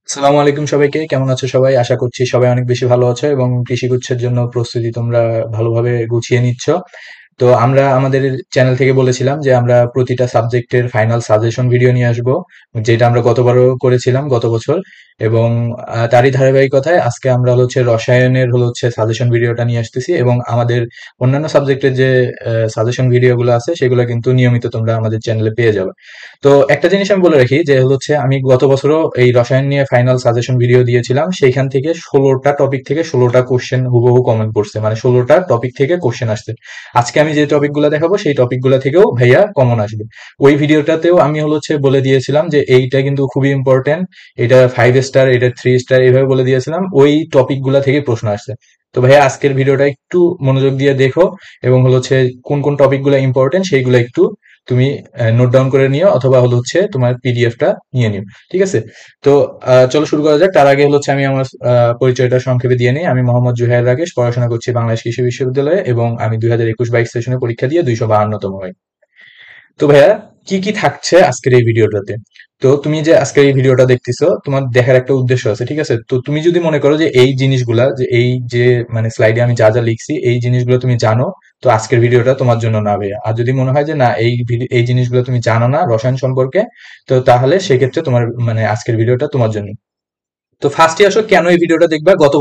আসসালামু আলাইকুম সবাইকে। কেমন আছো সবাই? আশা করছি সবাই অনেক বেশি ভালো আছো এবং কৃষিগুচ্ছের জন্য প্রস্তুতি তোমরা ভালোভাবে গুছিয়ে নিচ্ছ। তো আমরা আমাদের চ্যানেল থেকে বলেছিলাম যে আমরা প্রতিটা সাবজেক্টের ফাইনাল সাজেশন ভিডিও নিয়ে আসব, যেটা আমরা গতবারও করেছিলাম গত বছর। এবং তারই ধারাবাহিকতায় আজকে আমরা রসায়নের সাজেশন ভিডিওটা নিয়ে আসতেছি, এবং আমাদের অন্যান্য সাবজেক্টের যে সাজেশন ভিডিওগুলো আছে সেগুলো কিন্তু নিয়মিত তোমরা আমাদের চ্যানেলে পেয়ে যাবে। তো একটা জিনিস আমি বলে রাখি যে আমি গত বছরও এই রসায়ন নিয়ে ফাইনাল সাজেশন ভিডিও দিয়েছিলাম, সেইখান থেকে 16টা টপিক থেকে 16টা কোশ্চেন হুবহু কমেন্ট পড়ছে, মানে 16টা টপিক থেকে কোশ্চেন আসছে। আজকে আমি যে টপিকগুলো দেখাবো সেই টপিকগুলো থেকেও ভাইয়া কমন আসবে। ওই ভিডিওটাতেও আমি বলে দিয়েছিলাম যে এইটা কিন্তু খুবই ইম্পর্টেন্ট, এটা 5 স্টার, এটা 3 স্টার, এইভাবে বলে দিয়েছিলাম। ওই টপিকগুলো থেকে প্রশ্ন আসছে। তো ভাইয়া আজকের ভিডিওটা একটু মনোযোগ দিয়ে দেখো, এবং কোন কোন টপিকগুলো ইম্পর্টেন্ট সেইগুলো একটু তুমি নোট ডাউন করে নিও, অথবা তোমার পিডিএফটা নিয়ে নিও। ঠিক আছে? তো চলো শুরু করা যাক। তার আগে আমি আমার পরিচয়টা সংক্ষেপে দিয়ে নিই। আমি মোহাম্মদ জুহাইর রাকেশ, পড়াশোনা করছি বাংলাদেশ কৃষি বিশ্ববিদ্যালয়ে, এবং আমি 2021-22 সেশনে পরীক্ষা দিয়ে 252তম হই। তো ভাইয়া, কি কি থাকছে আজকের এই ভিডিওটাতে? তো তুমি যে আজকের এই ভিডিওটা দেখতেছো, তোমার দেখার একটা উদ্দেশ্য আছে, ঠিক আছে? তো তুমি যদি মনে করো যে এই জিনিসগুলা, যে এই যে মানে স্লাইডে আমি যা যা লিখছি এই জিনিসগুলো তুমি জানো, তো আজকের ভিডিওটা তোমার জন্য না ভাইয়া। আর যদি মনে হয় যে না, এই জিনিসগুলো তুমি জানো না রসায়ন সম্পর্কে, তো তাহলে সেক্ষেত্রে তোমার মানে আজকের ভিডিওটা তোমার জন্য। তো ফার্স্টে আসো, কেন এই ভিডিওটা দেখবা? গত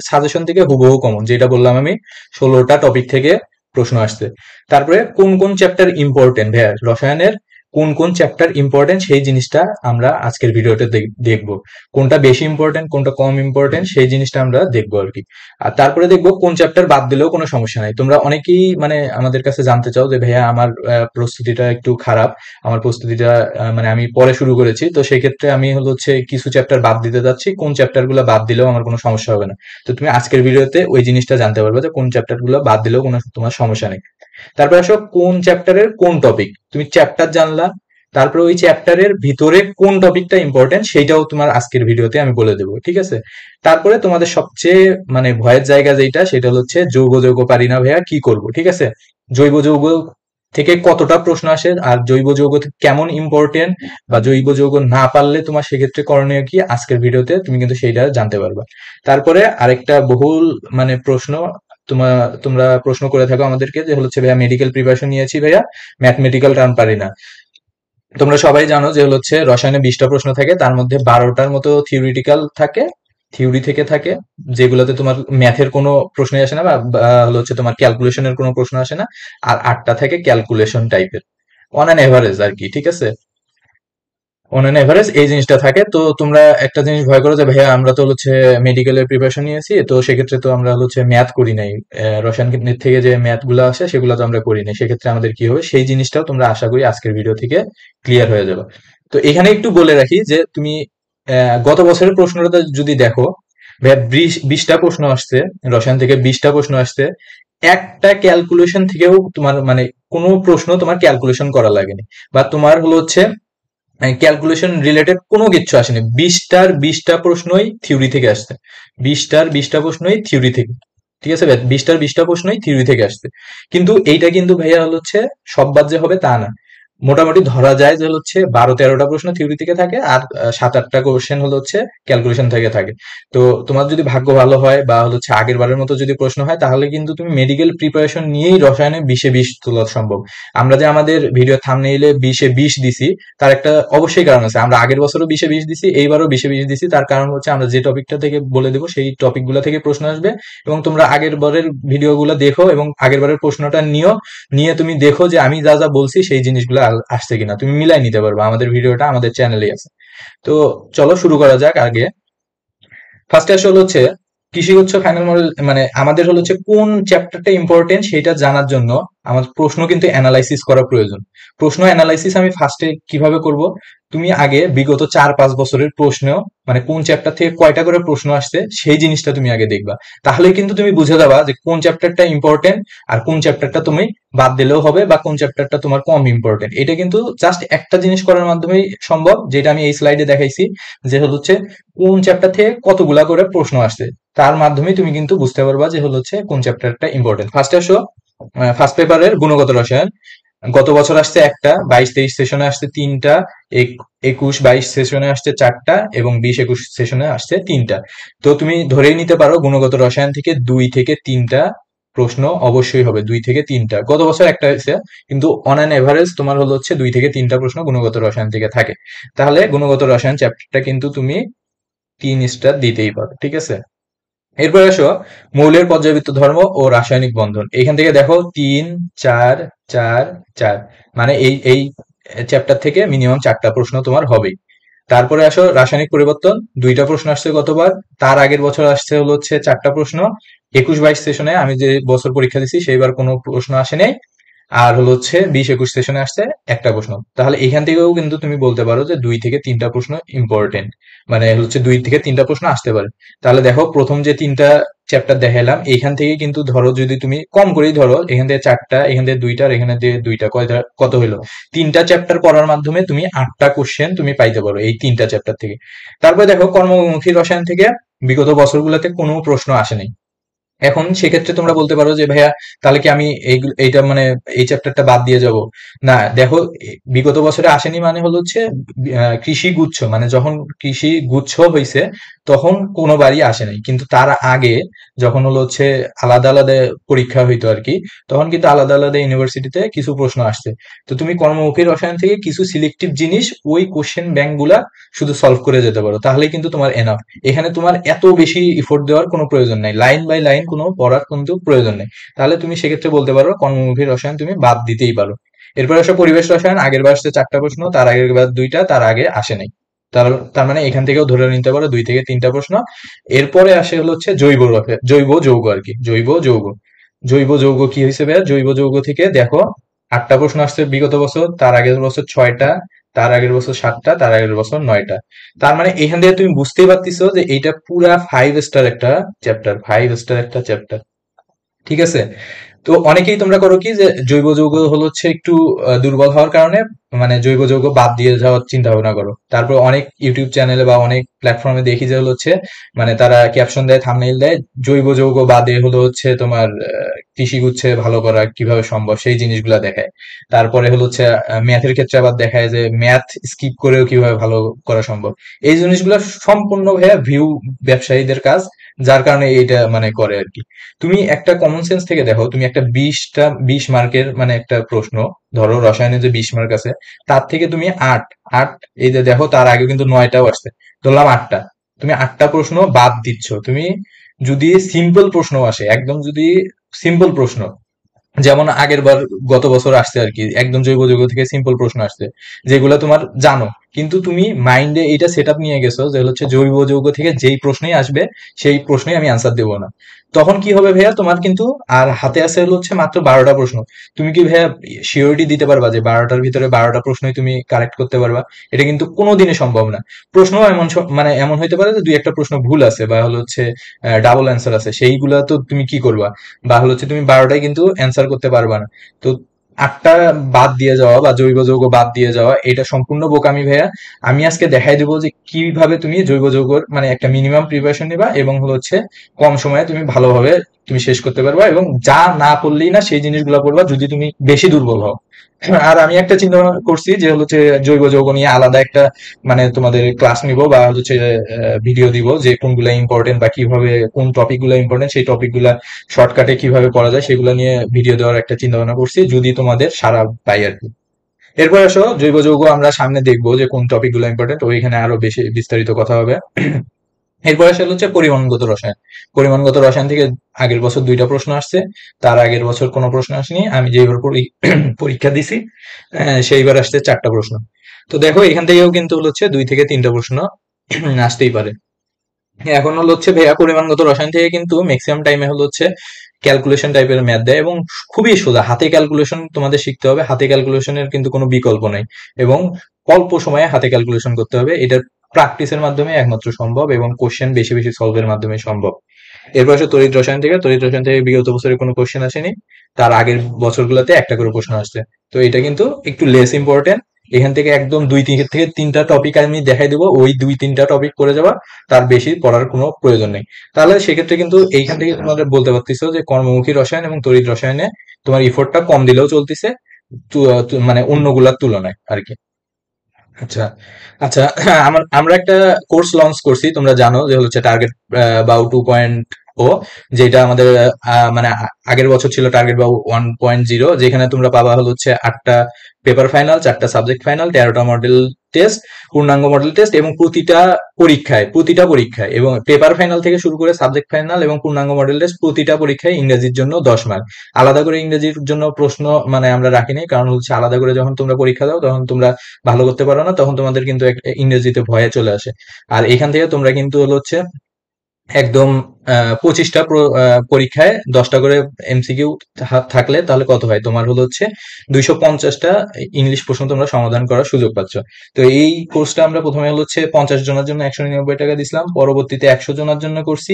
সাজেশন থেকে হুবহু কমন, যেটা বললাম আমি, 16টা টপিক থেকে প্রশ্ন আসছে। তারপরে কোন কোন চ্যাপ্টার ইম্পর্টেন্ট ভাইয়া রসায়নের, কোন কোন চ্যাপ্টার ইম্পর্টেন্ট সেই জিনিসটা আমরা আজকের ভিডিওতে দেখবো। কোনটা বেশি ইম্পর্টেন্ট, কোনটা কম ইম্পর্টেন্ট, সেই জিনিসটা আমরা দেখবো আর কি। আর তারপরে দেখবো কোন চ্যাপ্টার বাদ দিলেও কোনো সমস্যা নাই। তোমরা অনেকেই মানে আমাদের কাছে জানতে চাও যে ভাইয়া আমার প্রস্তুতিটা একটু খারাপ, আমার প্রস্তুতিটা মানে আমি পরে শুরু করেছি, তো সেক্ষেত্রে আমি কিছু চ্যাপ্টার বাদ দিতে যাচ্ছি, কোন চ্যাপ্টার গুলো বাদ দিলেও আমার কোনো সমস্যা হবে না। তো তুমি আজকের ভিডিওতে ওই জিনিসটা জানতে পারবে যে কোন চ্যাপ্টার গুলো বাদ দিলেও কোনো তোমার সমস্যা নেই। তারপর আসো, কোন চ্যাপ্টারের কোন টপিক, তুমি চ্যাপ্টার জানলা, তারপরে ওই চ্যাপ্টারের ভিতরে কোন টপিকটা ইম্পর্টেন্ট সেইটাও তোমার আজকের ভিডিওতে আমি বলে দেবো, ঠিক আছে? তারপরে তোমাদের সবচেয়ে মানে ভয়ের জায়গা যেটা, সেটা যৌগ যৌগ পারি না ভাইয়া, কি করব, ঠিক আছে? জৈব যৌগ থেকে কতটা প্রশ্ন আসে, আর জৈব যৌগ থেকে কেমন ইম্পর্টেন্ট, বা জৈব যৌগ না পারলে তোমার সেক্ষেত্রে করণীয় কি, আজকের ভিডিওতে তুমি কিন্তু সেইটা জানতে পারবা। তারপরে আরেকটা বহুল মানে প্রশ্ন, তোমার তোমরা প্রশ্ন করে থাকো আমাদেরকে যে ভাইয়া মেডিকেল প্রিপারেশন নিয়েছি ভাইয়া, ম্যাথমেটিক্যাল টার্ম পারি না। তোমরা সবাই জানো যে রসায়নে 20টা প্রশ্ন থাকে, তার মধ্যে 12টার মতো থিওরিটিক্যাল থাকে, থিওরি থেকে থাকে, যেগুলোতে তোমার ম্যাথের কোনো প্রশ্নই আসে না, বা তোমার ক্যালকুলেশনের কোনো প্রশ্ন আসে না। আর 8টা থাকে ক্যালকুলেশন টাইপের, অন অ্যান এভারেজ আর কি, ঠিক আছে? অন অ্যান এভারেজ এই জিনিসটা থাকে। তো তোমরা একটা জিনিস ভয় করো যে ভাইয়া আমরা তো মেডিকেলের প্রিপারেশন নিয়েছি, তো সেক্ষেত্রে তো আমরা ম্যাথ করি নাই, রসায়ন থেকে যে ম্যাথ গুলো আসে সেগুলো তো আমরা করি নাই, সেক্ষেত্রে আমাদের কি হবে সেই জিনিসটাও তোমরা আশা করি আজকের ভিডিও থেকে ক্লিয়ার হয়ে যাবে। তো এখানে একটু বলে রাখি যে তুমি গত বছরের প্রশ্নটা যদি দেখো ভাইয়া, 20টা প্রশ্ন আসছে, রসায়ন থেকে 20টা প্রশ্ন আসছে। একটা ক্যালকুলেশন থেকেও তোমার মানে কোনো প্রশ্ন তোমার ক্যালকুলেশন করা লাগেনি, বা তোমার ক্যালকুলেশন রিলেটেড কোনো কিছু আসেনি। 20টার 20টা প্রশ্নই থিওরি থেকে আসছে, 20টার 20টা প্রশ্নই থিওরি থেকে, ঠিক আছে ভাই? 20টার 20টা প্রশ্নই থিওরি থেকে আসছে। কিন্তু এইটা কিন্তু ভাইয়া সব বাদ যে হবে তা না। মোটামুটি ধরা যায় যে 12-13টা প্রশ্ন থিওরি থেকে থাকে, আর 7-8টা কোশ্চেন ক্যালকুলেশন থেকে থাকে। তো তোমার যদি ভাগ্য ভালো হয়, বা আগের বারের মতো যদি প্রশ্ন হয়, তাহলে কিন্তু তুমি মেডিকেল প্রিপারেশন নিয়েই রসায়নে 20-এ 20 তোলা সম্ভব। আমরা যে আমাদের ভিডিও থাম্বনেইলে 20-এ 20 দিছি, তার একটা অবশ্যই কারণ আছে। আমরা আগের বছরও 20-এ 20 দিছি, এইবারও 20-এ 20 দিছি। তার কারণ আমরা যে টপিকটা থেকে বলে দেবো সেই টপিকগুলো থেকে প্রশ্ন আসবে, এবং তোমরা আগের বারের ভিডিওগুলো দেখো এবং আগের বারের প্রশ্নটা নিও, নিয়ে তুমি দেখো যে আমি যা যা বলছি সেই জিনিসগুলো আসছে কিনা, তুমি মিলাই নিতে পারবে। আমাদের ভিডিওটা আমাদের চ্যানেলেই আছে। তো চলো শুরু করা যাক। আগে ফার্স্টে আসলে কৃষি ফাইনাল মডেল, মানে আমাদের কোন চ্যাপ্টারটা ইম্পর্টেন্ট সেটা জানার জন্য আমাদের প্রশ্ন কিন্তু অ্যানালাইসিস করা প্রয়োজন। প্রশ্ন অ্যানালাইসিস আমি ফার্স্টে কিভাবে করব? তুমি আগে বিগত 4-5 বছরের প্রশ্ন, মানে কোন চ্যাপ্টার থেকে কয়টা করে প্রশ্ন আসছে সেই জিনিসটা তুমি আগে দেখবা। তাহলে কিন্তু তুমি বুঝে যাবা যে কোন চ্যাপ্টারটা ইম্পর্টেন্ট, আর কোন চ্যাপ্টারটা তুমি বাদ দিলেও হবে, বা কোন চ্যাপ্টারটা তোমার কম ইম্পর্টেন্ট। এটা কিন্তু জাস্ট একটা জিনিস করার মাধ্যমেই সম্ভব, যেটা আমি এই স্লাইডে দেখাইছি, যে কোন চ্যাপ্টার থেকে কতগুলা করে প্রশ্ন আসছে। তার মাধ্যমে তুমি কিন্তু বুঝতে পারবা যে কোন চ্যাপ্টারটা ইম্পর্টেন্ট। ফার্স্টে আসো, ফার্স্ট পেপারের গুণগত রসায়ন। গত বছর আসছে একটা, 22-23 সেশনে আসছে তিনটা, 21-22 সেশনে আসছে চারটা, এবং 20-21 সেশনে আসছে তিনটা। তো তুমি ধরেই নিতে পারো গুণগত রসায়ন থেকে 2 থেকে 3টা প্রশ্ন অবশ্যই হবে, 2 থেকে 3টা। গত বছর একটা হয়েছে, কিন্তু অন অ্যান এভারেজ তোমার হলো হচ্ছে 2 থেকে 3টা প্রশ্ন গুণগত রসায়ন থেকে থাকে। তাহলে গুণগত রসায়ন চ্যাপ্টারটা কিন্তু তুমি 3 স্টার দিতেই পারো, ঠিক আছে। এরপর আসো মৌলের পর্যায়বৃত্ত ধর্ম ও রাসায়নিক বন্ধন। এখান থেকে দেখো 3, 4, 4, 4, মানে এই চ্যাপ্টার থেকে মিনিমাম 4টা প্রশ্ন তোমার হবেই। তারপরে আসো রাসায়নিক পরিবর্তন, 2টা প্রশ্ন আসছে গতবার। তার আগের বছর আসছে হলো হচ্ছে 4টা প্রশ্ন। 21-22 সেশনে আমি যে বছর পরীক্ষা দিছি সেইবার কোনো প্রশ্ন আসে নাই। আর হলো হচ্ছে 20-21 সেশনে আসছে একটা প্রশ্ন। তাহলে এখান থেকেও কিন্তু তুমি বলতে পারো যে 2 থেকে 3টা প্রশ্ন ইম্পর্টেন্ট, মানে হচ্ছে 2 থেকে 3টা প্রশ্ন আসতে পারে। তাহলে দেখো প্রথম যে 3টা চ্যাপ্টার দেখালাম এইখান থেকে কিন্তু ধরো, যদি তুমি কম করেই ধরো, এখান থেকে 4টা, এখান থেকে 2টা, আর এখানে দিয়ে 2টা, কত হইলো? 3টা চ্যাপ্টার পড়ার মাধ্যমে তুমি 8টা কোশ্চেন তুমি পাইতে পারো এই 3টা চ্যাপ্টার থেকে। তারপরে দেখো কর্মমুখী রসায়ন থেকে বিগত বছরগুলোতে কোনো প্রশ্ন আসেনি। এখন সেক্ষেত্রে তোমরা বলতে পারো যে ভাইয়া তাহলে কি আমি এইটা মানে এই চ্যাপ্টারটা বাদ দিয়ে যাব? না, দেখো বিগত বছরে আসেনি মানে হলো হচ্ছে কৃষি গুচ্ছ, মানে যখন কৃষি গুচ্ছ হয়েছে তখন কোনোবারই আসে নাই, কিন্তু তার আগে যখন হলো হচ্ছে আলাদা আলাদা পরীক্ষা হইতো আর কি, তখন কিন্তু আলাদা আলাদা ইউনিভার্সিটিতে কিছু প্রশ্ন আসছে। তো তুমি কর্মমুখী রসায়ন থেকে কিছু সিলেক্টিভ জিনিস ওই কোশ্চেন ব্যাংক গুলা শুধু সলভ করে যেতে পারো, তাহলেই কিন্তু তোমার এনাফ। এখানে তোমার এত বেশি এফোর্ট দেওয়ার কোনো প্রয়োজন নাই, লাইন বাই লাইন কোনো পড়ার কিন্তু প্রয়োজন নেই। তাহলে তুমি সেক্ষেত্রে বলতে পারো কর্মমুখী রসায়ন তুমি বাদ দিতেই পারো। এরপর আসো পরিবেশ রসায়ন, আগের বার আসছে 4টা প্রশ্ন, তার আগের বার 2টা, তার আগে আসে নাই। তার তার মানে এখান থেকেও ধরে নিতে পারো 2 থেকে 3টা প্রশ্ন। এরপরে আসে হলো হচ্ছে জৈব যৌগ আর কি, জৈব যৌগ কি হয়েছে ভাইয়া? জৈব যৌগ থেকে দেখো 8টা প্রশ্ন আসছে বিগত বছর, তার আগের বছর 6টা, তার আগের বছর 7টা, তার আগের বছর 9টা। তার মানে এখান থেকে তুমি বুঝতেই পারতেছো যে এইটা পুরা 5 স্টার একটা চ্যাপ্টার, 5 স্টার একটা চ্যাপ্টার, ঠিক আছে। তো অনেকেই তোমরা করো কি যে জৈব যৌগ হলো হচ্ছে একটু দুর্বল হওয়ার কারণে মানে জৈব যৌগ বাদ দিয়ে যাওয়ার চিন্তা ভাবনা করো। তারপর অনেক ইউটিউব চ্যানেলে বা অনেক প্ল্যাটফর্মে দেখি যে হলো হচ্ছে মানে তারা ক্যাপশন দেয়, থাম্বনেইল দেয়, জৈব যৌগ বাদে হলো হচ্ছে তোমার কৃষি গুচ্ছে ভালো করা কিভাবে সম্ভব সেই জিনিসগুলা দেখায়। তারপরে হলো হচ্ছে ম্যাথের ক্ষেত্রে আবার দেখায় যে ম্যাথ স্কিপ করেও কিভাবে ভালো করা সম্ভব। এই জিনিসগুলো সম্পূর্ণ ভাইয়া ভিউ ব্যবসায়ীদের কাজ, যার কারণে এটা মানে করে আর কি। তুমি একটা কমন সেন্স থেকে দেখো, তুমি একটা 20 মার্কের মানে একটা প্রশ্ন ধরো, রসায়নে যে 20 মার্ক আছে তার থেকে তুমি আট আট এই যে দেখো তার আগে কিন্তু 9টাও আসছে, ধরলাম 8টা, তুমি 8টা প্রশ্ন বাদ দিচ্ছ। তুমি যদি সিম্পল প্রশ্ন আসে, একদম যদি সিম্পল প্রশ্ন, যেমন আগের বার গত বছর আসছে আর কি, একদম জৈব যৌগ থেকে সিম্পল প্রশ্ন আসছে যেগুলো তোমার জানো, কিন্তু তুমি মাইন্ডে এইটা সেট আপ নিয়ে গেছো যে হচ্ছে জৈব যৌগ থেকে যেই প্রশ্নই আসবে সেই প্রশ্নই আমি আনসার দেবো না। তখন কি হবে ভাইয়া, তোমার কিন্তু আর হাতে আছে হলো হচ্ছে মাত্র 12টা প্রশ্ন। তুমি কি ভাইয়া শিওরিটি দিতে পারবা যে 12টার ভিতরে 12টা প্রশ্নই তুমি কারেক্ট করতে পারবা? এটা কিন্তু কোনোদিনই সম্ভব না। প্রশ্ন এমন মানে এমন হইতে পারে যে 2 একটা প্রশ্ন ভুল আছে বা হলো হচ্ছে ডাবল অ্যান্সার আছে, সেইগুলা তো তুমি কি করবা? বা হলো হচ্ছে তুমি 12টাই কিন্তু অ্যান্সার করতে পারবা না। তো 8টা বাদ দিয়ে যাওয়া বা জৈব যৌগ বাদ দিয়ে যাওয়া এটা সম্পূর্ণ বোকামি ভাইয়া। আমি আজকে দেখাই দেবো যে কিভাবে তুমি জৈব যৌগর মানে একটা মিনিমাম প্রিপারেশন নিবা, এবং হলো হচ্ছে কম সময়ে তুমি ভালোভাবে তুমি শেষ করতে পারবা, এবং যা না পড়লেই না সেই জিনিসগুলো পড়বা যদি তুমি বেশি দুর্বল হও। আর আমি একটা চিন্তা ভাবনা করছি যে হচ্ছে জৈব যৌগ নিয়ে আলাদা একটা মানে তোমাদের ক্লাস নিব, বা হচ্ছে ভিডিও দিব যে কোনগুলা ইম্পর্টেন্ট বা কিভাবে কোন টপিক গুলা ইম্পর্টেন্ট, সেই টপিক গুলা শর্টকাটে কিভাবে পড়া যায় সেগুলো নিয়ে ভিডিও দেওয়ার একটা চিন্তা ভাবনা করছি, যদি তোমাদের সারা পাই আর কি। এরপর আসো জৈব যৌগ আমরা সামনে দেখবো যে কোন টপিক গুলো ইম্পর্টেন্ট, ওইখানে আরো বেশি বিস্তারিত কথা হবে। এরপর আসলে হচ্ছে পরিমাণগত রসায়ন। পরিমাণগত রসায়ন থেকে আগের বছর 2টা প্রশ্ন আসছে, তার আগের বছর কোনো প্রশ্ন আসেনি। আমি যেবার পরীক্ষা দিছি সেইবার আসছে 4টা প্রশ্ন। তো দেখো এখান থেকেও কিন্তু হলো হচ্ছে 2 থেকে 3টা প্রশ্ন আসতেই পারে। এখন হলো হচ্ছে ভাইয়া পরিমাণগত রসায়ন থেকে কিন্তু ম্যাক্সিমাম টাইমে হলো হচ্ছে ক্যালকুলেশন টাইপের ম্যাথ দেয়, এবং খুবই সোজা হাতে ক্যালকুলেশন তোমাদের শিখতে হবে। হাতে ক্যালকুলেশনের কিন্তু কোনো বিকল্প নাই, এবং অল্প সময়ে হাতে ক্যালকুলেশন করতে হবে। এটা প্র্যাকটিসের মাধ্যমে একমাত্র সম্ভব, এবং কোশ্চেন বেশি বেশি সলভের মাধ্যমে সম্ভব। এরপর আসে তড়িৎ রসায়ন থেকে বিগত বছরে কোনো কোশ্চেন আসেনি, তার আগের বছরগুলোতে একটা করে প্রশ্ন আসছে। তো এটা কিন্তু একটু লেস ইম্পর্টেন্ট। এখান থেকে একদম 2 থেকে 3টা টপিক আমি দেখাই দেবো, ওই 2-3টা টপিক করে যাবা, তার বেশি পড়ার কোনো প্রয়োজন নেই। তাহলে সেক্ষেত্রে কিন্তু এইখান থেকে তোমাদের বলতে পারতেছো যে কর্মমুখী রসায়ন এবং তড়িৎ রসায়নে তোমার ইফোর্টটা কম দিলেও চলতেছে, মানে অন্যগুলার তুলনায় আর কি। আচ্ছা আচ্ছা, আমরা একটা কোর্স লঞ্চ করছি, তোমরা জানো, যে হচ্ছে টার্গেট বাউ 2.0, যেটা আমাদের মানে আগের বছর ছিল টার্গেট বাউ 1.0, যেখানে তোমরা পাবা হচ্ছে 8টা পেপার ফাইনাল, 4টা সাবজেক্ট ফাইনাল, 13টা মডেল টেস্ট, পূর্ণাঙ্গ মডেল টেস্ট, এবং প্রতিটা পরীক্ষায় এবং পেপার ফাইনাল থেকে শুরু করে সাবজেক্ট ফাইনাল এবং পূর্ণাঙ্গ মডেল টেস্ট, প্রতিটা পরীক্ষায় ইংরেজির জন্য 10 মার্ক। আলাদা করে ইংরেজির জন্য প্রশ্ন মানে আমরা রাখিনি, কারণ হচ্ছে আলাদা করে যখন তোমরা পরীক্ষা দাও তখন তোমরা ভালো করতে পারো না, তখন তোমাদের কিন্তু ইংরেজিতে ভয়ে চলে আসে। আর এখান থেকে তোমরা কিন্তু হচ্ছে একদম 25টা পরীক্ষায় 10টা করে এমসিকিউ থাকলে তাহলে কত হয়, তোমার হচ্ছে 250টা ইংলিশ প্রশ্ন তোমরা সমাধান করার সুযোগ পাচ্ছ। তো এই কোর্সটা আমরা প্রথমে হচ্ছে 50 জনের জন্য 199 টাকা দিছিলাম, পরবর্তীতে 100 জনের জন্য করছি।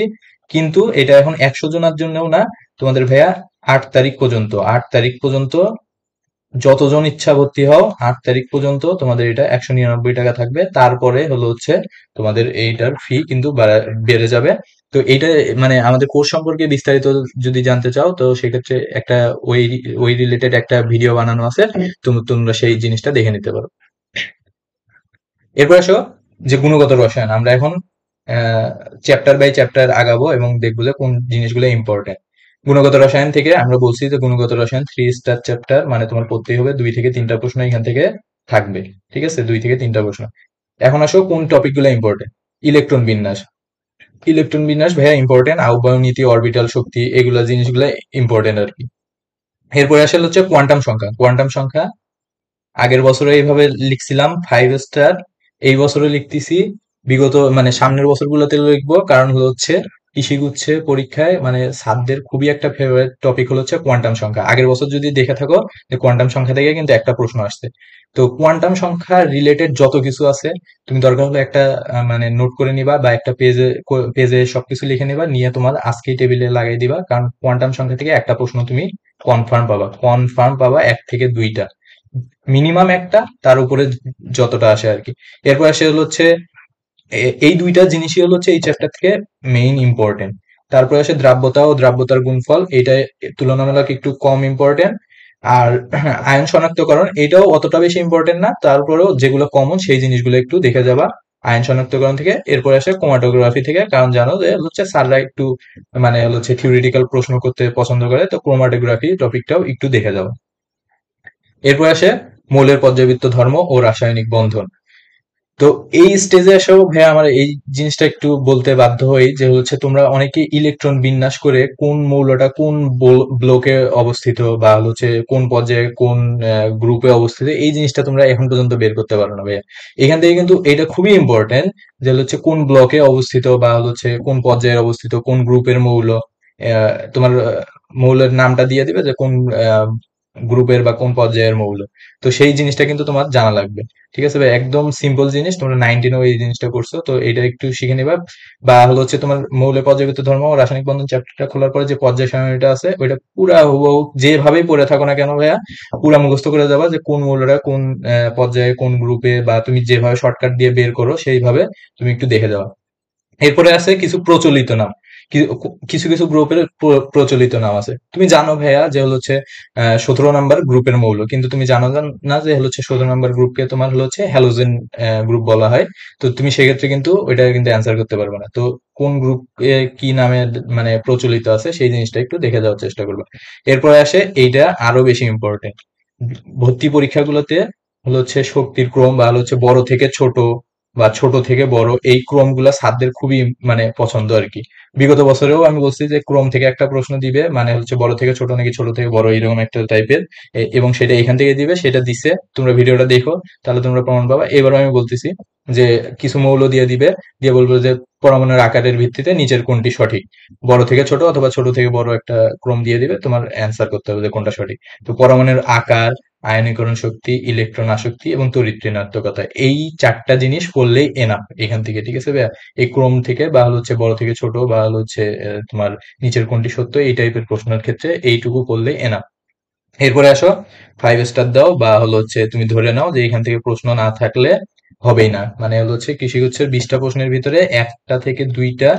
কিন্তু এটা এখন 100 জনের জন্যও না, তোমাদের ভাইয়া 8 তারিখ পর্যন্ত যতজন ইচ্ছা ভর্তি হও, 8 তারিখ পর্যন্ত তোমাদের এটা 199 টাকা থাকবে। তারপরে হচ্ছে তোমাদের এইটার ফি কিন্তু বেড়ে যাবে। তো এইটা মানে আমাদের কোর্স সম্পর্কে বিস্তারিত যদি জানতে চাও, তো সেক্ষেত্রে একটা ওই ওই রিলেটেড একটা ভিডিও বানানো আছে, তোমরা সেই জিনিসটা দেখে নিতে পারো। এরপর আসো যে গুণগত রসায়ন, আমরা এখন চ্যাপ্টার বাই চ্যাপ্টার আগাবো এবং দেখবো যে কোন জিনিসগুলো ইম্পর্টেন্ট। গুণগত রসায়ন থেকে আমরা বলছি যে গুণগত রসায়ন 3 স্টার চ্যাপ্টার, মানে তোমার পড়তেই হবে 2 থেকে 3টা প্রশ্ন এখান থেকে থাকবে। ঠিক আছে, 2 থেকে 3টা প্রশ্ন। এখন আসো কোন টপিক গুলো ইম্পর্টেন্ট। ইলেকট্রন বিন্যাস, ইলেকট্রন বিন্যাস ভাইয়া ইম্পর্টেন্ট, আহ্বায়ক নীতি, অরবিটাল শক্তি, এগুলা জিনিসগুলো ইম্পর্টেন্ট আর কি। এরপরে আসলে হচ্ছে কোয়ান্টাম সংখ্যা। কোয়ান্টাম সংখ্যা আগের বছরে এইভাবে লিখছিলাম 5 স্টার, এই বছরে লিখতেছি, বিগত মানে সামনের বছরগুলোতে লিখবো, কারণ হচ্ছে কৃষিগুচ্ছে পরীক্ষায় মানে ছাত্রদের খুবই একটা ফেভারিট টপিক হচ্ছে কোয়ান্টাম সংখ্যা। আগের বছর যদি দেখে থাকো, যে কোয়ান্টাম সংখ্যা থেকে কিন্তু একটা প্রশ্ন আসছে। তো কোয়ান্টাম সংখ্যা রিলেটেড যত কিছু আছে, তুমি দরকার হলে একটা মানে নোট করে নিবা, বা একটা পেজে পেজে সবকিছু লিখে নিবা, নিয়ে তোমার আজকেই টেবিলে লাগাই দিবা, কারণ কোয়ান্টাম সংখ্যা থেকে একটা প্রশ্ন তুমি কনফার্ম পাবা 1 থেকে 2টা, মিনিমাম একটা, তার উপরে যতটা আসে আর কি। এরপর আসে হচ্ছে এই 2টা জিনিসই হচ্ছে এই চ্যাপ্টার থেকে মেইন ইম্পর্টেন্ট। তারপরে আসে দ্রাব্যতা ও দ্রাব্যতার গুণফল, এটা তুলনামূলক একটু কম ইম্পর্টেন্ট। আর আয়ন শনাক্তকরণ, এটাও অতটা বেশি ইম্পর্টেন্ট না, তারপরেও যেগুলো কমন সেই জিনিসগুলো একটু দেখে যাবা আয়ন শনাক্তকরণ থেকে। এরপর আসে ক্রোমাটোগ্রাফি থেকে, কারণ জানো যে হচ্ছে স্যাররা একটু মানে হচ্ছে থিওরিটিক্যাল প্রশ্ন করতে পছন্দ করে, তো ক্রোমাটোগ্রাফি টপিকটাও একটু দেখে যাও। এরপর আসে মৌলের পর্যায়বৃত্ত ধর্ম ও রাসায়নিক বন্ধন। তো এই স্টেজে এসেও ভাইয়া আমার এই জিনিসটা একটু বলতে বাধ্য হই, যে হচ্ছে তোমরা অনেকে ইলেকট্রন বিন্যাস করে কোন মৌলটা কোন ব্লকে অবস্থিত, বা হচ্ছে কোন পর্যায়ে কোন গ্রুপে অবস্থিত, এই জিনিসটা তোমরা এখন পর্যন্ত বের করতে পারো না ভাইয়া। এখান থেকে কিন্তু এটা খুবই ইম্পর্টেন্ট, যে হচ্ছে কোন ব্লকে অবস্থিত, বা হচ্ছে কোন পর্যায়ে অবস্থিত, কোন গ্রুপের মৌল। তোমার মৌলের নামটা দিয়ে দিবে যে কোন গ্রুপের বা কোন পর্যায়ের মৌল। তো সেই জিনিসটা কিন্তু তোমার জানা লাগবে। ঠিক আছে ভাই, একদম সিম্পল জিনিস, তোমরা 19-এও এই জিনিসটা করছো, তো এটা একটু শিখে নিবা। বা হচ্ছে তোমার মৌলের পর্যায়বৃত্ত ধর্ম ও রাসায়নিক বন্ধন চ্যাপ্টারটা খোলার পরে যে পর্যায় সারণীটা আছে, ওইটা পুরা হুবহু যেভাবেই পড়ে থাকো না কেন ভাইয়া, পুরা মুখস্থ করে যাবা, যে কোন মৌলটা কোন পর্যায়ে কোন গ্রুপে, বা তুমি যেভাবে শর্টকাট দিয়ে বের করো সেইভাবে তুমি একটু দেখে যাও। এরপরে আছে কিছু প্রচলিত নাম, কিছু কিছু গ্রুপের প্রচলিত নাম আছে। তুমি জানো ভাইয়া যে হচ্ছে 17 নাম্বার গ্রুপের মৌল, কিন্তু তুমি জানো না যে হচ্ছে 17 নাম্বার গ্রুপকে তোমার হচ্ছে হ্যালোজেন গ্রুপ বলা হয়। তো তুমি সেক্ষেত্রে কিন্তু ওইটা কিন্তু অ্যান্সার করতে পারবে না। তো কোন গ্রুপ কি নামে মানে প্রচলিত আছে সেই জিনিসটা একটু দেখে যাওয়ার চেষ্টা করবে। এরপরে আসে এইটা আরো বেশি ইম্পর্টেন্ট, ভর্তি পরীক্ষাগুলোতে হচ্ছে শক্তির ক্রম, বা হচ্ছে বড় থেকে ছোট বা ছোট থেকে বড়, এই ক্রমগুলা ছাত্রদের খুবই মানে পছন্দ আর কি। বিগত বছরেও আমি বলছি যে ক্রম থেকে একটা প্রশ্ন দিবে, মানে হচ্ছে বড় থেকে ছোট নাকি ছোট থেকে বড়, এরকম একটা টাইপের, এবং সেটা এখান থেকে দিবে, সেটা দিছে, তোমরা ভিডিওটা দেখো তাহলে তোমরা প্রমাণ পাবা। এবারও আমি বলতেছি যে কিছু মৌল দিয়ে দিবে, দিয়ে বলবো যে পরমাণুর আকারের ভিত্তিতে নিচের কোনটি সঠিক, বড় থেকে ছোট অথবা ছোট থেকে বড় একটা ক্রম দিয়ে দিবে, তোমার অ্যান্সার করতে হবে যে কোনটা সঠিক। তো পরমাণুর আকার, আয়নীকরণ শক্তি, ইলেকট্রন আসক্তি এবং তড়িৎ ঋণাত্মকতা, এই 4টা জিনিস পড়লেই এনাফ এখান থেকে। ঠিক আছে ভাইয়া, এই ক্রম থেকে বা হচ্ছে বড় থেকে ছোট, বা হচ্ছে তোমার নিচের কোনটি সত্য, এই টাইপের প্রশ্নের ক্ষেত্রে এইটুকু পড়লেই এনাফ। এরপরে আসো 5 স্টার দাও, বা হচ্ছে তুমি ধরে নাও যে এখান থেকে প্রশ্ন না থাকলে হবেই না, মানে হচ্ছে কৃষিগুচ্ছের 20টা প্রশ্নের ভিতরে 1টা থেকে 2টা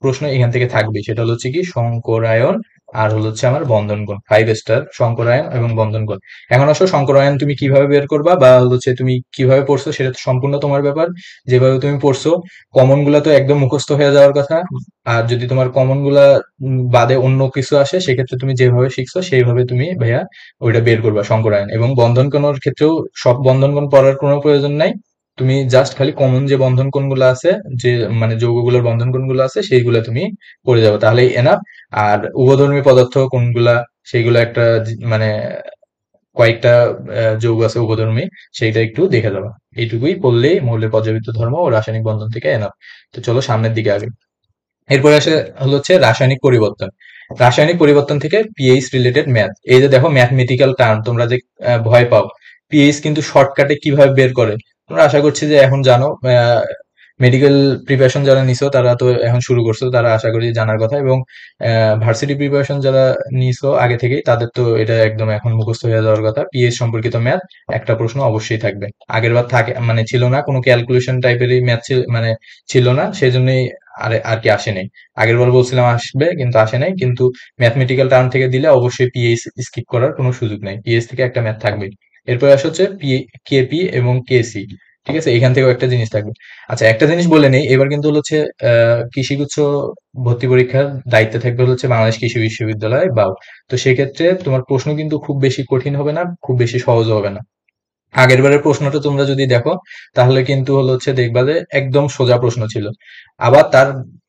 প্রশ্ন এখান থেকে থাকবে, সেটা হচ্ছে কি সংকরায়ন আর হলো হচ্ছে আমার বন্ধনগণ, 5 স্টার শঙ্করায়ন এবং বন্ধনগণ। এখন আসো শঙ্করায়ন তুমি কিভাবে বের করবা বা হচ্ছে তুমি কিভাবে পড়ছো সেটা তো সম্পূর্ণ তোমার ব্যাপার। যেভাবে তুমি পড়ছো, কমন গুলা তো একদম মুখস্থ হয়ে যাওয়ার কথা। আর যদি তোমার কমন গুলা বাদে অন্য কিছু আসে, সেক্ষেত্রে তুমি যেভাবে শিখছো সেইভাবে তুমি ভাইয়া ওইটা বের করবা শঙ্করায়ন। এবং বন্ধনগণের ক্ষেত্রেও সব বন্ধনগণ পড়ার কোনো প্রয়োজন নাই। তুমি জাস্ট খালি কমন যে বন্ধন কোণগুলো আছে, যে মানে যৌগগুলোর বন্ধন কোণগুলো আছে, সেইগুলা তুমি পড়ে যাবে, তাহলেই এনাফ। আর উভধর্মী পদার্থ কোনগুলা, সেইগুলা একটা মানে কয়েকটা যৌগ আছে উভধর্মী, সেইটা একটু দেখে যাবা। এইটুকুই পড়লেই মৌলের পর্যাবৃত্ত ধর্ম ও রাসায়নিক বন্ধন থেকে এনাফ। তো চলো সামনের দিকে আগে। এরপরে আসে হলো হচ্ছে রাসায়নিক পরিবর্তন। রাসায়নিক পরিবর্তন থেকে পিএইচ রিলেটেড ম্যাথ। এই যে দেখো ম্যাথমেটিক্যাল টার্ম তোমরা যে ভয় পাও, পিএইচ কিন্তু শর্টকাটে কিভাবে বের করে তোমরা আশা করছি যে এখন জানো। মেডিকেল প্রিপারেশন যারা নিছো তারা তো এখন শুরু করছো, তারা আশা করি জানার কথা। এবং ভার্সিটি প্রিপারেশন যারা নিছো আগে থেকেই, তাদের তো এটা একদম এখন মুখস্থ হয়ে যাওয়ার কথা। পিএইচ সম্পর্কিত ম্যাথ একটা প্রশ্ন অবশ্যই থাকবে। আগের বার থাকে মানে ছিল না, কোনো ক্যালকুলেশন টাইপেরই ম্যাথ ছিল মানে ছিল না, সেই জন্যই আর কি আসে নাই। আগের বার বলছিলাম আসবে কিন্তু আসে নাই। কিন্তু ম্যাথমেটিক্যাল টার্ম থেকে দিলে অবশ্যই পিএইচ স্কিপ করার কোনো সুযোগ নাই, পিএইচ থেকে একটা ম্যাথ থাকবে। এরপর আসে হচ্ছে কেপি এবং কেসি। ঠিক আছে, এখান থেকেও একটা জিনিস থাকবে। আচ্ছা, একটা জিনিস বলে নেই, এবার কিন্তু হচ্ছে কৃষিগুচ্ছ ভর্তি পরীক্ষার দায়িত্বে থাকবে হচ্ছে বাংলাদেশ কৃষি বিশ্ববিদ্যালয় বাউ। তো সেক্ষেত্রে তোমার প্রশ্ন কিন্তু খুব বেশি কঠিন হবে না, খুব বেশি সহজ হবে না। আগের বারের প্রশ্নটা তোমরা যদি দেখো, তাহলে কিন্তু হলো হচ্ছে দেখবা যে একদম সোজা প্রশ্ন ছিল। আবার তার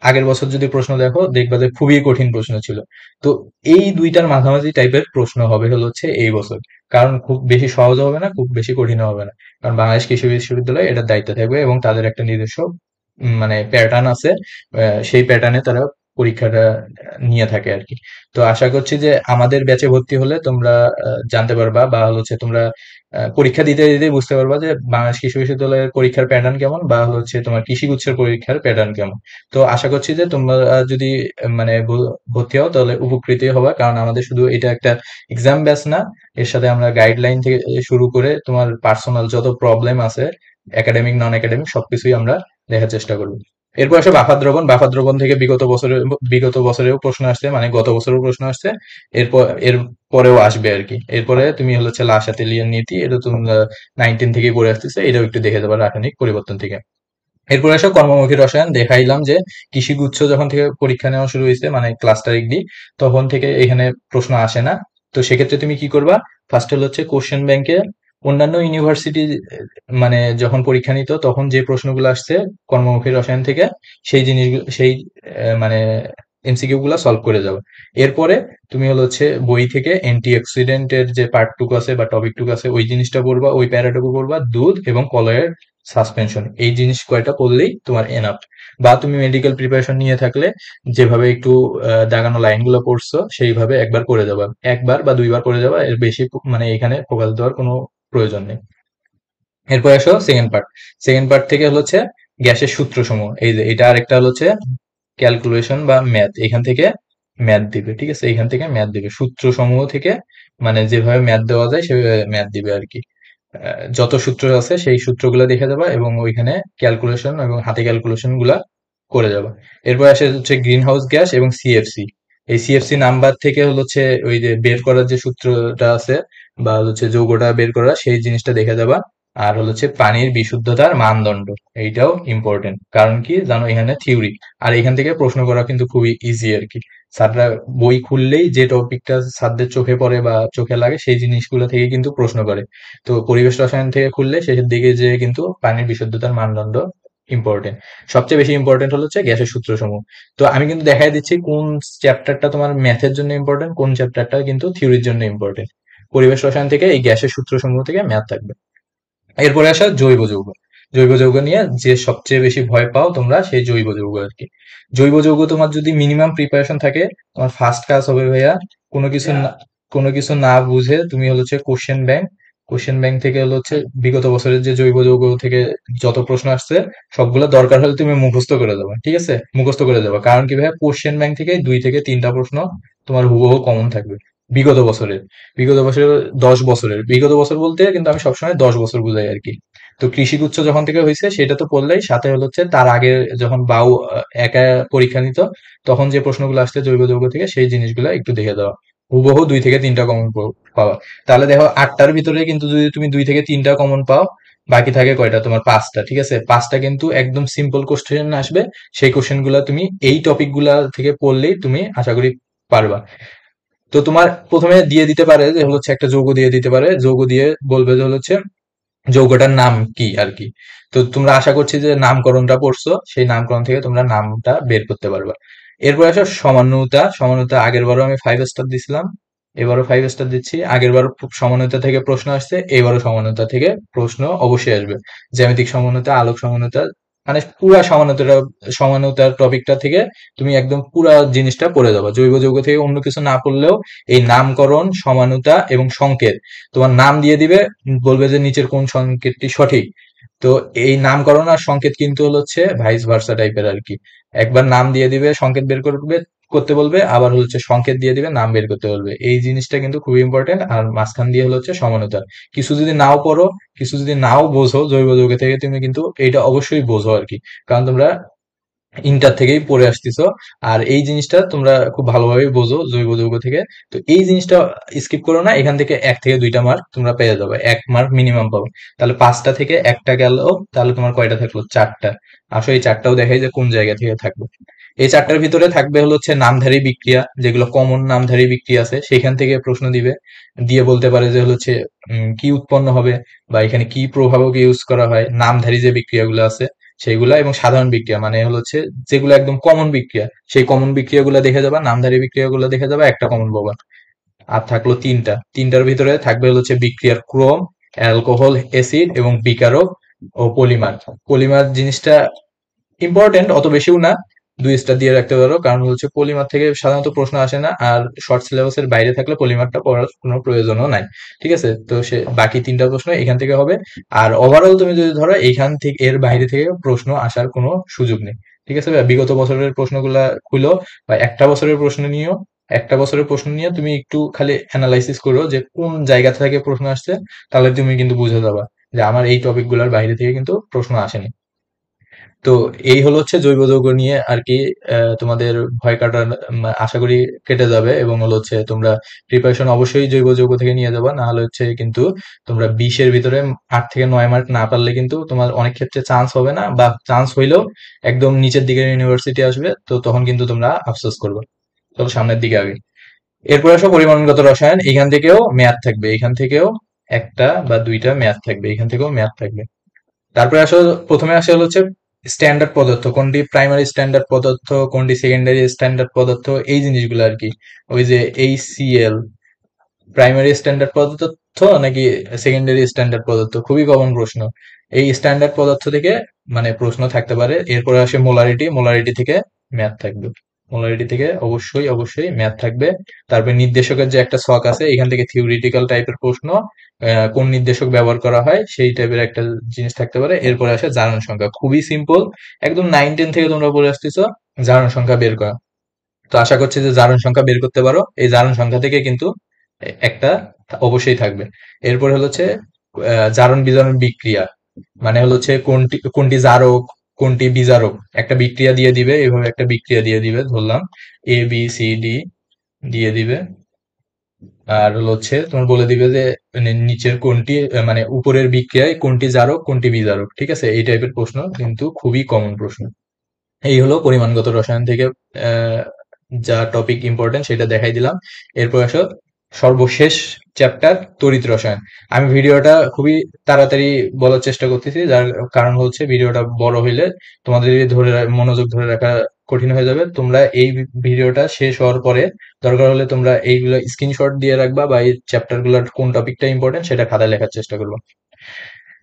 আগের বছর যদি প্রশ্ন দেখো, দেখবা যে খুবই কঠিন প্রশ্ন ছিল। তো এই দুইটার মাঝামাঝি টাইপের প্রশ্ন হবে হলো হচ্ছে এই বছর। কারণ খুব বেশি সহজ হবে না, খুব বেশি কঠিন হবে না। কারণ বাংলাদেশ কৃষি বিশ্ববিদ্যালয় এটার দায়িত্ব থাকবে এবং তাদের একটা নিজস্ব মানে প্যাটার্ন আছে। সেই প্যাটার্নে তারা পরীক্ষাটা নিয়ে থাকে আর কি। তো আশা করছি যে আমাদের ব্যাচে ভর্তি হলে তোমরা জানতে পারবা বা হচ্ছে তোমরা পরীক্ষা দিতে দিতে বুঝতে পারবা যে বাংলাদেশ কৃষি বিশ্ববিদ্যালয়ের পরীক্ষার প্যাটার্ন কেমন বা হচ্ছে তোমার কৃষি গুচ্ছের পরীক্ষার প্যাটার্ন কেমন। তো আশা করছি যে তোমরা যদি মানে ভর্তি হও তাহলে উপকৃতই হবা। কারণ আমাদের শুধু এটা একটা এক্সাম ব্যাচ না, এর সাথে আমরা গাইডলাইন থেকে শুরু করে তোমার পার্সোনাল যত প্রবলেম আছে, একাডেমিক নন একাডেমিক সবকিছুই আমরা দেখার চেষ্টা করবো। এরপর আসে বাফার দ্রবণ। বাফার দ্রবণ থেকে বিগত বছরেও প্রশ্ন আসছে, মানে গত বছরেও প্রশ্ন আসছে। এর পরেও আসবে আর কি। এরপরে তুমি হলো হচ্ছে লাসা তেলিয়ার নীতি, এটা তুমি 19 থেকেই পড়ে আসতেছে, এটাও একটু দেখে যাবে রাসায়নিক পরিবর্তন থেকে। এরপরে আসো কর্মমুখী রসায়ন। দেখাইলাম যে কৃষিগুচ্ছ যখন থেকে পরীক্ষা নেওয়া শুরু হয়েছে, মানে ক্লাস্টার ডিগ্রি, তখন থেকে এখানে প্রশ্ন আসে না। তো সেক্ষেত্রে তুমি কি করবা, ফার্স্ট হলো হচ্ছে কোশ্চেন ব্যাংকে অন্যান্য ইউনিভার্সিটি মানে যখন পরীক্ষা নিত তখন যে প্রশ্নগুলো আসছে কর্মমুখী রসায়ন থেকে, সেই জিনিসগুলো সেই মানে এমসিকিউ গুলা সলভ করে যাবে। এরপরে তুমি হলো হচ্ছে বই থেকে অ্যান্টি অক্সিডেন্টের যে পার্টটুকু আছে বা টপিকটুকু আছে ওই জিনিসটা পড়বা, ওই প্যারাটুকু পড়বা, দুধ এবং কলয়ের সাসপেনশন, এই জিনিস কয়টা পড়লেই তোমার এনাফ। বা তুমি মেডিকেল প্রিপারেশন নিয়ে থাকলে যেভাবে একটু দাগানো লাইনগুলো পড়ছো সেইভাবে একবার করে যাবা, একবার বা দুইবার করে যাবা, এর বেশি মানে এখানে ফোকাস দেওয়ার কোনো প্রয়োজন নেই। এরপর আসো সেকেন্ড পার্ট। সেকেন্ড পার্ট থেকে হলো হচ্ছে গ্যাসের সূত্রসমূহ। এই যে এটা আরেকটা হলো হচ্ছে ক্যালকুলেশন বা ম্যাথ, এখান থেকে ম্যাথ দিবে। ঠিক আছে, এখান থেকে ম্যাথ দিবে সূত্রসমূহ থেকে, মানে যেভাবে ম্যাথ দেওয়া যায় সেভাবে ম্যাথ দিবে আর কি। যত সূত্র আছে সেই সূত্রগুলো দেখে যাবা এবং ওইখানে ক্যালকুলেশন এবং হাতে ক্যালকুলেশন গুলা করে যাবা। এরপর আসে হচ্ছে গ্রিন হাউস গ্যাস এবং সিএফসি। এই সিএফসি নাম্বার থেকে হলো হচ্ছে ওই যে বের করার যে সূত্রটা আছে বা হচ্ছে যৌগটা বের করা, সেই জিনিসটা দেখে যাবা। আর হলো হচ্ছে পানির বিশুদ্ধতার মানদণ্ড, এইটাও ইম্পর্টেন্ট। কারণ কি জানো, এখানে থিওরি। আর এখান থেকে প্রশ্ন করা কিন্তু খুবই ইজি আর কি। স্যাররা বই খুললেই যে টপিকটা স্যারদের চোখে পড়ে বা চোখে লাগে সেই জিনিসগুলো থেকে কিন্তু প্রশ্ন করে। তো পরিবেশ রসায়ন থেকে খুললে শেষের দিকে যে কিন্তু পানির বিশুদ্ধতার মানদণ্ড ইম্পর্টেন্ট। সবচেয়ে বেশি ইম্পর্টেন্ট হলো হচ্ছে গ্যাসের সূত্রসমূহ। তো আমি কিন্তু দেখাই দিচ্ছি কোন চ্যাপ্টারটা তোমার ম্যাথের জন্য ইম্পর্টেন্ট, কোন চ্যাপ্টারটা কিন্তু থিওরির জন্য ইম্পর্টেন্ট। পরিবেশ রসায়ন থেকে এই গ্যাসের সূত্রসমূহ থেকে ম্যাথ থাকবে। এরপরে আসা জৈব যৌগ। জৈব যৌগ নিয়ে যে সবচেয়ে বেশি ভয় পাও তোমরা, সেই জৈব যৌগ আর কি। জৈব যৌগ তোমার যদি মিনিমাম প্রিপারেশন থাকে, তোমার ফার্স্ট কাজ হবে ভাইয়া কোনো কিছু না, কোনো কিছু না বুঝে তুমি হলো হচ্ছে কোশ্চেন ব্যাংক থেকে হলো হচ্ছে বিগত বছরের যে জৈব যৌগ থেকে যত প্রশ্ন আসছে সবগুলো দরকার হলে তুমি মুখস্থ করে যাবে। ঠিক আছে, মুখস্থ করে যাবে। কারণ কি ভাইয়া, কোশ্চেন ব্যাংক থেকে 2 থেকে 3টা প্রশ্ন তোমার হুবহু কমন থাকবে বিগত বছরের। বিগত বছরের 10 বছরের, বিগত বছর বলতে কিন্তু আমি সবসময় 10 বছর বুঝাই আর কি। তো তো কৃষিগুচ্ছ যখন থেকে হয়েছে সেটা তো পড়লেই, সাথে হচ্ছে তার আগে যখন বাউ একা পরীক্ষা নিত তখন যে প্রশ্নগুলো আসছে জৈব যৌগ থেকে সেই জিনিসগুলো একটু দেখে দেওয়া। হুবহু 2 থেকে 3টা কমন পাওয়া। তাহলে দেখো 8টার ভিতরে কিন্তু যদি তুমি 2 থেকে 3টা কমন পাও, বাকি থাকে কয়টা? তোমার 5টা। ঠিক আছে, 5টা কিন্তু একদম সিম্পল কোশ্চেন আসবে। সেই কোশ্চেন গুলা তুমি এই টপিক গুলা থেকে পড়লেই তুমি আশা করি পারবা। তো তোমার প্রথমে দিয়ে দিতে পারে যে হচ্ছে একটা যৌগ দিয়ে দিতে পারে, যৌগ দিয়ে বলবে যে হচ্ছে যৌগটার নাম কি আর কি। তো তোমরা আশা করছি যে নামকরণটা পড়ছো, সেই নামকরণ থেকে তোমরা নামটা বের করতে পারবা। এরপর আসো সমানুতা। সমানুতা আগের বারও আমি 5 স্টার দিছিলাম, এবারও 5 স্টার দিচ্ছি। আগের বার সমানুতা থেকে প্রশ্ন আসছে, এবারও সমানুতা থেকে প্রশ্ন অবশ্যই আসবে। জ্যামিতিক সমানুতা, আলোক সমানুতা, মানে পুরা সমানুতাটা, সমানুতার টপিকটা থেকে তুমি একদম পুরা জিনিসটা পড়ে যাবা। জৈব যৌগ থেকে অন্য কিছু না পড়লেও এই নামকরণ, সমানুতা এবং সংকেত তোমার নাম দিয়ে দিবে, বলবে যে নিচের কোন সংকেতটি সঠিক। তো এই নামকরণ আর সংকেত কিন্তু হচ্ছে ভাইস ভার্সা টাইপের আর কি। একবার নাম দিয়ে দিবে, সংকেত বের করতে বলবে, আবার হচ্ছে সংকেত দিয়ে দিবে, নাম বের করতে বলবে। এই জিনিসটা কিন্তু খুবই ইম্পর্টেন্ট। আর মাঝখান দিয়ে হচ্ছে সমানুতা। কিছু যদি নাও পড়ো, কিছু যদি নাও বোঝো জৈব যৌগ থেকে, তুমি কিন্তু এটা অবশ্যই বোঝো আর কি, কারণ তোমরা ইন্টার থেকেই পড়ে আসতেছো। আর এই জিনিসটা তোমরা খুব ভালোভাবে বোঝো জৈব যৌগ থেকে। তো এই জিনিসটা স্কিপ করো না, এখান থেকে 1 থেকে 2টা মার্ক তোমরা পেয়ে যাবে, 1 মার্ক মিনিমাম পাবে। তাহলে 5টা থেকে একটা গেল, তাহলে তোমার কয়টা থাকলো? 4টা। আসলে এই 4টাও দেখাই যে কোন জায়গা থেকে থাকবে। এই 4টার ভিতরে থাকবে হচ্ছে নামধারী বিক্রিয়া, যেগুলো কমন নামধারী বিক্রিয়া আছে সেখান থেকে প্রশ্ন দিবে। দিয়ে বলতে পারে যে হচ্ছে কি উৎপন্ন হবে, বা এখানে কি প্রভাবক ইউজ করা হয়, নামধারী যে বিক্রিয়াগুলো আছে সেইগুলা, এবং সাধারণ বিক্রিয়া মানে হচ্ছে যেগুলো একদম কমন বিক্রিয়া, সেই কমন বিক্রিয়াগুলো দেখে যাবা, নামধারী বিক্রিয়াগুলো দেখে যাবা, একটা কমন পাবা। আর থাকলো 3টা। 3টার ভিতরে থাকবে হচ্ছে বিক্রিয়ার ক্রম, অ্যালকোহল, অ্যাসিড এবং বিকারক ও পলিমার। পলিমার জিনিসটা ইম্পর্টেন্ট, অত বেশিও না, 2 স্টার দিয়ে রাখতে পারো, কারণ হচ্ছে পলিমার থেকে সাধারণত প্রশ্ন আসে না। আর শর্ট সিলেবাসের বাইরে থাকলে পলিমারটা পড়ার কোনো প্রয়োজনও নাই। ঠিক আছে, তো সে বাকি 3টা প্রশ্ন এখান থেকে হবে। আর ওভারঅল তুমি যদি ধরো এইখান থেকে, এর বাইরে থেকে প্রশ্ন আসার কোনো সুযোগ নেই। ঠিক আছে ভাই, বিগত বছরের প্রশ্নগুলা খুলো, বা একটা বছরের প্রশ্ন নিও। একটা বছরের প্রশ্ন নিয়ে তুমি একটু খালি অ্যানালাইসিস করো যে কোন জায়গা থেকে প্রশ্ন আসছে, তাহলে তুমি কিন্তু বুঝে যাবা যে আমার এই টপিক গুলার বাইরে থেকে কিন্তু প্রশ্ন আসেনি। তো এই হচ্ছে জৈব যৌগ নিয়ে আর কি। তোমাদের ভয় কাটার আশা করি কেটে যাবে, এবং হচ্ছে তোমরা প্রিপারেশন অবশ্যই জৈব যৌগ থেকে নিয়ে যাবা, না হলে হচ্ছে কিন্তু তোমরা 20-এর ভিতরে 8 থেকে 9 মার্ক না পারলে কিন্তু তোমার অনেক ক্ষেত্রে চান্স হবে না, বা চান্স হইলেও একদম নিচের দিকের ইউনিভার্সিটি আসবে, তো তখন কিন্তু তোমরা আফসোস করবে। চলো সামনের দিকে আগে। এরপর আসো পরিমাণগত রসায়ন। এখান থেকেও ম্যাথ থাকবে, এখান থেকেও 1 বা 2টা ম্যাথ থাকবে, এখান থেকেও ম্যাথ থাকবে। তারপরে আসলে প্রথমে আসে হচ্ছে স্ট্যান্ডার্ড পদার্থ, কোনটি প্রাইমারি স্ট্যান্ডার্ড পদার্থ, কোনটি সেকেন্ডারি স্ট্যান্ডার্ড পদার্থ, এই জিনিসগুলো আর কি। ওই যে HCl প্রাইমারি স্ট্যান্ডার্ড পদার্থ নাকি সেকেন্ডারি স্ট্যান্ডার্ড পদার্থ, খুবই কমন প্রশ্ন। এই স্ট্যান্ডার্ড পদার্থ থেকে মানে প্রশ্ন থাকতে পারে। এরপরে আসে মোলারিটি, মোলারিটি থেকে ম্যাথ থাকবে, মোলারিটি থেকে অবশ্যই অবশ্যই ম্যাথ থাকবে। তারপরে নির্দেশকের যে একটা ছক আছে, এখান থেকে থিওরিটিক্যাল টাইপের প্রশ্ন, কোন নির্দেশক ব্যবহার করা হয় সেই টাইপের একটা জিনিস থাকতে পারে। এরপরে আসে জারণ সংখ্যা, খুবই সিম্পল, একদম 9-10 থেকে তোমরা পড়ে আসতেছো জারণ সংখ্যা বের করা। তো আশা করছি যে জারণ সংখ্যা বের করতে পারো। এই জারণ সংখ্যা থেকে কিন্তু একটা অবশ্যই থাকবে। এরপরে হচ্ছে জারণ বিজারণ বিক্রিয়া, মানে হচ্ছে কোনটি কোনটি জারক, কোনটি বিজারক। একটা বিক্রিয়া দিয়ে দিবে, এইভাবে একটা বিক্রিয়া দিয়ে দিবে, ধরলাম ABCD দিয়ে দিবে। আর হচ্ছে তোমার বলে দিবে যে মানে নিচের কোনটি, মানে উপরের বিক্রিয়ায় কোনটি জারক কোনটি বিজারক। ঠিক আছে, এই টাইপের প্রশ্ন কিন্তু খুবই কমন প্রশ্ন। এই হলো পরিমাণগত রসায়ন থেকে আহ, যা টপিক ইম্পর্টেন্ট সেটা দেখাই দিলাম। এরপর আসো সর্বশেষ চ্যাপ্টার, তড়িৎ রসায়ন। আমি ভিডিওটা খুবই তাড়াতাড়ি বলার চেষ্টা করতেছি, যার কারণ হচ্ছে ভিডিওটা বড় হইলে তোমাদের মনোযোগ ধরে রাখা কঠিন হয়ে যাবে। তোমরা এই ভিডিওটা শেষ হওয়ার পরে দরকার হলে তোমরা এইগুলো স্ক্রিনশট দিয়ে রাখবা, বা এই চ্যাপ্টার গুলোর কোন টপিকটা ইম্পর্টেন্ট সেটা খাতায় লেখার চেষ্টা করবা।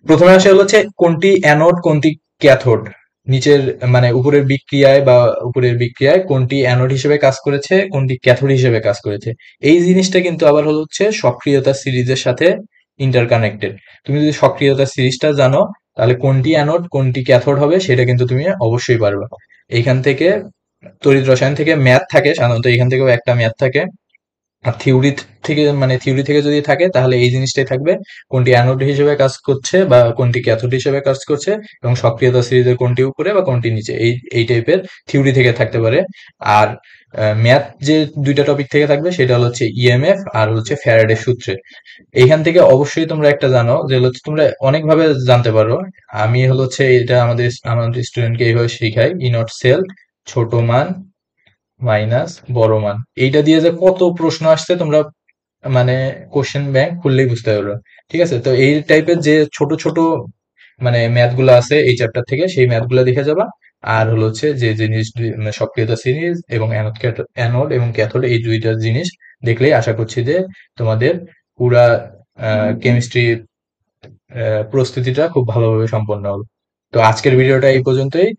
প্রথমে আসে হচ্ছে কোনটি অ্যানোড কোনটি ক্যাথোড। নিচের মানে উপরের বিক্রিয়ায় কোনটি অ্যানোড হিসেবে কাজ করেছে, কোনটি ক্যাথোড হিসেবে কাজ করেছে। এই জিনিসটা কিন্তু আবার হচ্ছে সক্রিয়তা সিরিজের সাথে ইন্টারকানেক্টেড। তুমি যদি সক্রিয়তা সিরিজটা জানো, তাহলে কোনটি অ্যানোড কোনটি ক্যাথোড হবে সেটা কিন্তু তুমি অবশ্যই পারবে। এইখান থেকে তড়িৎ রসায়ন থেকে ম্যাথ থাকে সাধারণত, এখান থেকেও একটা ম্যাথ থাকে। আর থিওরি থেকে যদি থাকে তাহলে এই জিনিসটাই থাকবে, কোনটি অ্যানোড হিসেবে কাজ করছে বা কোনটি ক্যাথোড হিসেবে কাজ করছে, এবং সক্রিয়তা সিরিজের কোনটি উপরে বা কোনটি নিচে, এই টাইপের থিওরি থেকে থাকতে পারে। আর ম্যাথ যে দুইটা টপিক থেকে থাকবে সেটা হচ্ছে ইএমএফ আর হচ্ছে ফ্যারাডের সূত্রে। এইখান থেকে অবশ্যই তোমরা একটা জানো যে হচ্ছে তোমরা অনেকভাবে জানতে পারো। আমি হচ্ছে এটা আমাদের স্টুডেন্টকে এইভাবে শেখাই, ই নট সেল, ছোট মান মাইনাস বড় মান। এইটা দিয়ে যে কত প্রশ্ন আসছে তোমরা মানে কোশ্চেন ব্যাংক খুললেই বুঝতে পারবে। ঠিক আছে, তো এই টাইপের যে ছোট ছোট মানে ম্যাথ গুলো আছে এই চ্যাপ্টার থেকে, সেই ম্যাথ গুলো দেখে যাবা। আর হচ্ছে যে জিনিস সক্রিয়তা সিরিজ এবং অ্যানোড এবং ক্যাথোড, এই দুইটা জিনিস দেখলেই আশা করছি যে তোমাদের পুরা কেমিস্ট্রি প্রস্তুতিটা খুব ভালোভাবে সম্পন্ন হবে। তো আজকের ভিডিওটা এই পর্যন্তই,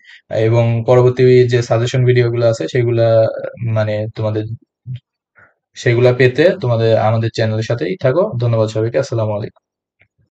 এবং পরবর্তী যে সাজেশন ভিডিওগুলো আছে সেগুলা মানে তোমাদের সেগুলা পেতে তোমাদের আমাদের চ্যানেলের সাথেই থাকো। ধন্যবাদ সবাইকে। আসসালামু আলাইকুম।